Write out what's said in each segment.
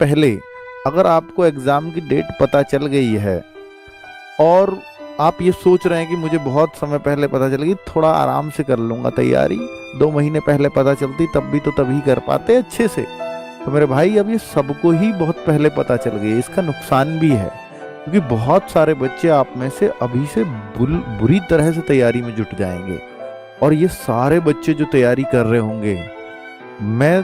पहले अगर आपको एग्जाम की डेट पता चल गई है और आप ये सोच रहे हैं कि मुझे बहुत समय पहले पता चल गई, थोड़ा आराम से कर लूंगा तैयारी, 2 महीने पहले पता चलती तब भी तो तभी कर पाते अच्छे से, तो मेरे भाई अब ये सबको ही बहुत पहले पता चल गई। इसका नुकसान भी है क्योंकि बहुत सारे बच्चे आप में से अभी से बुरी तरह से तैयारी में जुट जाएंगे। और ये सारे बच्चे जो तैयारी कर रहे होंगे, मैं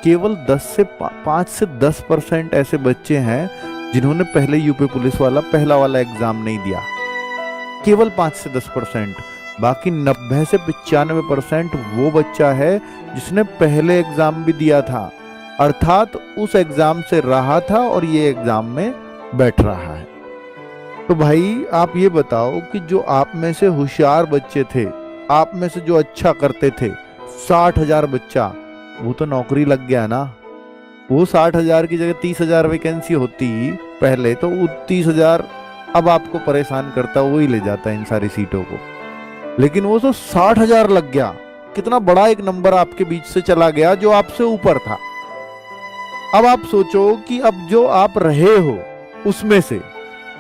केवल 5 से 10% ऐसे बच्चे हैं जिन्होंने पहले यूपी पुलिस वाला पहला वाला एग्जाम नहीं दिया, केवल 5 से 10%। बाकी 90 से 95% वो बच्चा है जिसने पहले एग्जाम भी दिया था, अर्थात उस एग्जाम से रहा था और ये एग्जाम में बैठ रहा है। तो भाई आप ये बताओ कि जो आप में से होशियार बच्चे थे, आप में से जो अच्छा करते थे, 60,000 बच्चा, वो तो नौकरी लग गया ना। वो 60,000 की जगह 30,000 वैकेंसी होती पहले, तो वो 30,000 अब आपको परेशान करता, वो ही ले जाता है इन सारी सीटों को। लेकिन वो तो 60,000 लग गया, कितना बड़ा एक नंबर आपके बीच से चला गया जो आपसे ऊपर था। अब आप सोचो कि अब जो आप रहे हो उसमें से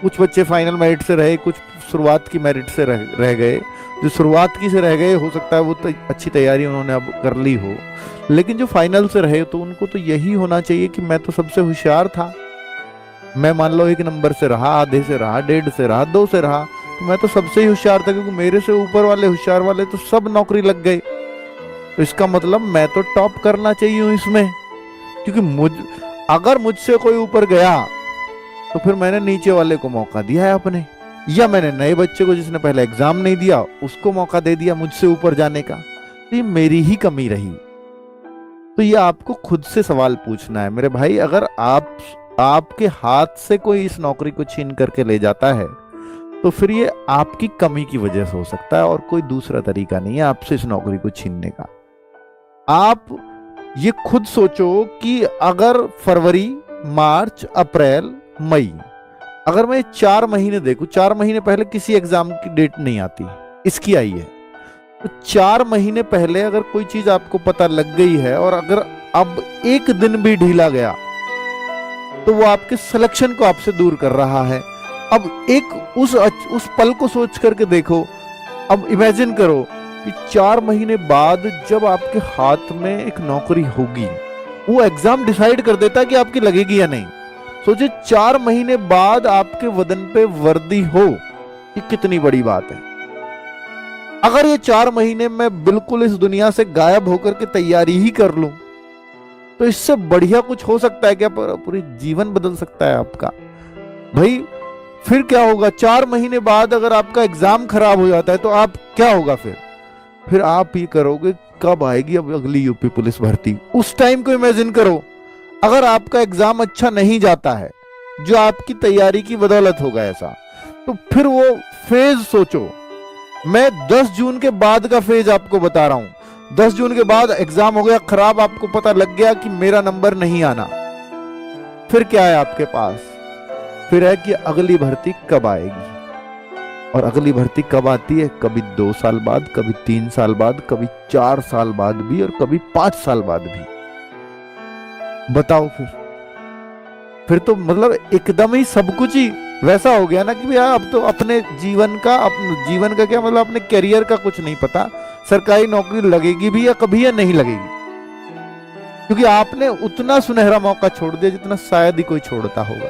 कुछ बच्चे फाइनल मेरिट से रहे, कुछ शुरुआत की मेरिट से रह गए। जो शुरुआत की से रह गए हो सकता है वो अच्छी तैयारी उन्होंने अब कर ली हो, लेकिन जो फाइनल से रहे तो उनको तो यही होना चाहिए कि मैं तो सबसे होशियार था, मैं मान लो 1 नंबर से रहा, आधे से रहा, 1.5 से रहा, 2 से रहा, तो मैं तो सबसे ही होशियार था क्योंकि मेरे से ऊपर वाले होशियार वाले तो सब नौकरी लग गए। तो इसका मतलब मैं तो टॉप करना चाहिए हूं इसमें, क्योंकि अगर मुझसे कोई ऊपर गया तो फिर मैंने नीचे वाले को मौका दिया है अपने, या मैंने नए बच्चे को जिसने पहले एग्जाम नहीं दिया उसको मौका दे दिया मुझसे ऊपर जाने का। तो ये मेरी ही कमी रही। तो ये आपको खुद से सवाल पूछना है मेरे भाई। अगर आपके हाथ से कोई इस नौकरी को छीन करके ले जाता है तो फिर ये आपकी कमी की वजह से हो सकता है और कोई दूसरा तरीका नहीं है आपसे इस नौकरी को छीनने का। आप ये खुद सोचो कि अगर फरवरी, मार्च, अप्रैल, मई, अगर मैं 4 महीने देखूं, 4 महीने पहले किसी एग्जाम की डेट नहीं आती, इसकी आई है, तो 4 महीने पहले अगर कोई चीज आपको पता लग गई है और अगर अब एक दिन भी ढीला गया तो वो आपके सिलेक्शन को आपसे दूर कर रहा है। अब एक उस पल को सोच करके देखो, अब इमेजिन करो कि 4 महीने बाद जब आपके हाथ में एक नौकरी होगी, वो एग्जाम डिसाइड कर देता है कि आपकी लगेगी या नहीं। सोचिए 4 महीने बाद आपके बदन पे वर्दी हो, ये कितनी बड़ी बात है। अगर ये 4 महीने में बिल्कुल इस दुनिया से गायब होकर के तैयारी ही कर लूं तो इससे बढ़िया कुछ हो सकता है क्या? पूरी जीवन बदल सकता है आपका। भाई फिर क्या होगा 4 महीने बाद अगर आपका एग्जाम खराब हो जाता है तो आप क्या होगा? फिर आप ये करोगे कब आएगी अब अगली यूपी पुलिस भर्ती। उस टाइम को इमेजिन करो, अगर आपका एग्जाम अच्छा नहीं जाता है जो आपकी तैयारी की बदौलत होगा ऐसा, तो फिर वो फेज सोचो। मैं 10 जून के बाद का फेज आपको बता रहा हूं। 10 जून के बाद एग्जाम हो गया खराब, आपको पता लग गया कि मेरा नंबर नहीं आना, फिर क्या है आपके पास? फिर है कि अगली भर्ती कब आएगी। और अगली भर्ती कब आती है? कभी 2 साल बाद, कभी 3 साल बाद, कभी 4 साल बाद भी और कभी 5 साल बाद भी। बताओ फिर तो मतलब एकदम ही सब कुछ ही वैसा हो गया ना कि भैया अब तो अपने जीवन का क्या मतलब अपने करियर का कुछ नहीं पता, सरकारी नौकरी लगेगी भी या कभी या नहीं लगेगी, क्योंकि आपने उतना सुनहरा मौका छोड़ दिया जितना शायद ही कोई छोड़ता होगा।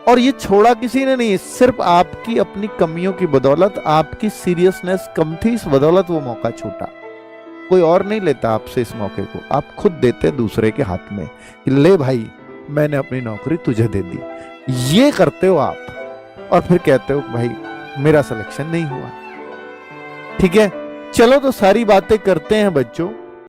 और ये छोड़ा किसी ने नहीं, सिर्फ आपकी अपनी कमियों की बदौलत, आपकी सीरियसनेस कम थी, इस बदौलत वो मौका छूटा। कोई और नहीं लेता आपसे इस मौके को, आप खुद देते दूसरे के हाथ में कि ले भाई मैंने अपनी नौकरी तुझे दे दी। ये करते हो आप और फिर कहते हो भाई मेरा सिलेक्शन नहीं हुआ। ठीक है, चलो तो सारी बातें करते हैं बच्चों।